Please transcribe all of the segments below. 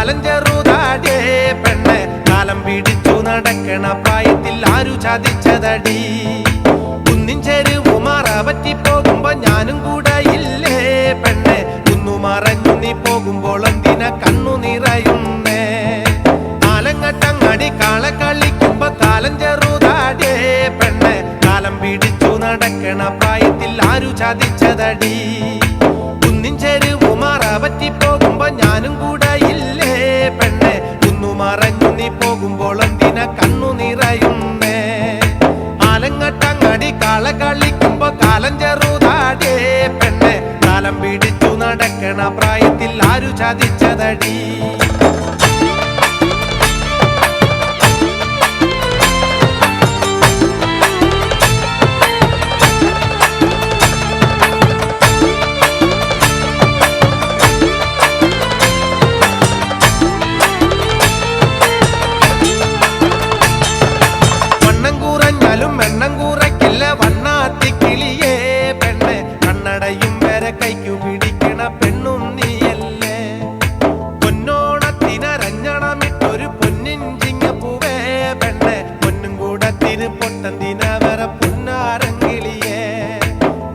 കാലം ചെറുതാടേ പെണ്ണെ കാലം പിടിച്ചു നടക്കണ പ്രായത്തിൽ ആരു ചതിച്ചതടി കുന്നിൻ ചെരുവുമാറ പറ്റിപ്പോകുമ്പോ ഞാനും കൂടെ ഇല്ലേ പെണ്ണെ കുന്നു മറഞ്ഞു നീ പോകുമ്പോൾ എന്തിന കണ്ണു നിറയുന്നേ കാലങ്ങട്ടങ്ങടി കാള കളിക്കുമ്പോ കാലം ചെറുതാടേ പെണ്ണെ കാലം പിടിച്ചു നടക്കണ പ്രായത്തിൽ ആരു ചതിച്ചതടി കുന്നിൻ ചെരുവുമാറ പറ്റിപ്പോകുമ്പോ ഞാനും കൂടെ ഇല്ലേ പെണ്ണെ കുന്നു മറഞ്ഞു നീ പോകുമ്പോൾ എന്തിന കണ്ണു നിറയുന്നേ ആലങ്ങട്ടങ്ങടി കാള കളിക്കുമ്പോ കാലം ചെറുതാടേ പെണ്ണെ കാലം പിടിച്ചു നടക്കണ പ്രായത്തിൽ ആരു ചതിച്ചതടി എണ്ണം കൂറയ്ക്കില്ല വണ്ണാത്തി കിളിയേ പെണ്ണെ കണ്ണടയും വരെ കൈക്കു പിടിക്കണ പെണ്ണും നീയല്ലേ പൊന്നോണത്തിനരഞ്ഞണമിട്ടൊരു പൊന്നിൻ ചിങ്ങപ്പൂവേ പെണ്ണെ പൊന്നും കൂടത്തിന് പൊട്ടന്തിന വരെ പൊന്നാരങ്കിളിയേ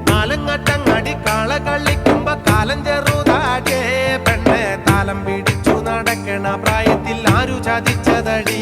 കാലങ്ങട്ടങ്ങടി കാള കളിക്കുമ്പോ കാലം ചെറുതാടേ പെണ്ണെ താലം പിടിച്ചു നടക്കണ പ്രായത്തിൽ ആരു ചതിച്ചതടി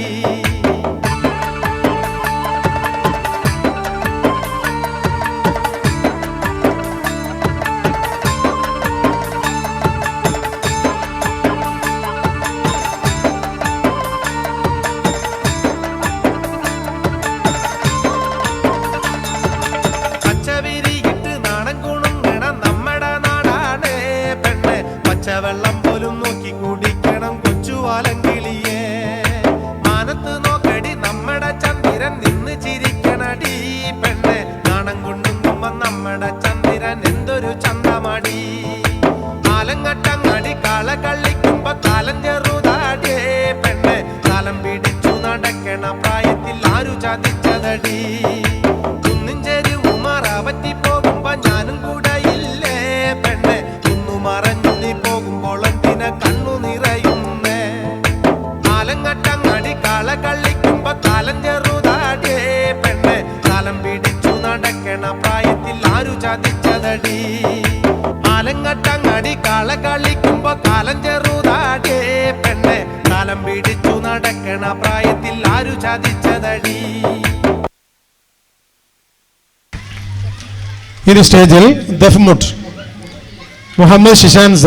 വെള്ളം പോലും നോക്കി കുടിക്കണം കൊച്ചുവാലങ്കിളിയേ മാനത്ത് നോക്കടി നമ്മടെ ചന്ദ്രൻ നിന്ന് ചിരിക്കണടി പെണ്ണെ നാണം കൊണ്ടുമ്പോ നമ്മടെ ചന്ദ്രൻ എന്തൊരു ചന്തമടി കാലങ്ങട്ടങ്ങടി കാള കളിക്കുമ്പോ കാലം ചെറുതാടേ പെണ്ണെ കാലം പിടിച്ചു നടക്കണ പ്രായത്തിൽ ആരു ചതിച്ചതടി കുന്നിൻ ചെരുവുമാറ പറ്റിപ്പോകുമ്പോ ഞാനും കൂടെ ഇല്ലേ പെണ്ണെ കുന്നു മറഞ്ഞു നീ പോകുമ്പോൾ എന്തിന കണ്ണു നിറയുന്നേ കാലങ്ങട്ടങ്ങടി കാള കളിക്കുമ്പോ കാലം ചെറുതാടേ പെണ്ണെ കാലം പിടിച്ചു നടക്കണ പ്രായത്തിൽ ആരു ചതിച്ചതടി കാലങ്ങട്ടങ്ങടി കാള കളിക്കുമ്പോ കാലം ചെറുതാടേ പെണ്ണെ കാലം പിടിച്ചു നടക്കണ പ്രായത്തിൽ ആരു ചതിച്ചതടി ഇനി സ്റ്റേജിൽ ദഫ്മുട്ട് മുഹമ്മദ് ഷിഷാൻസ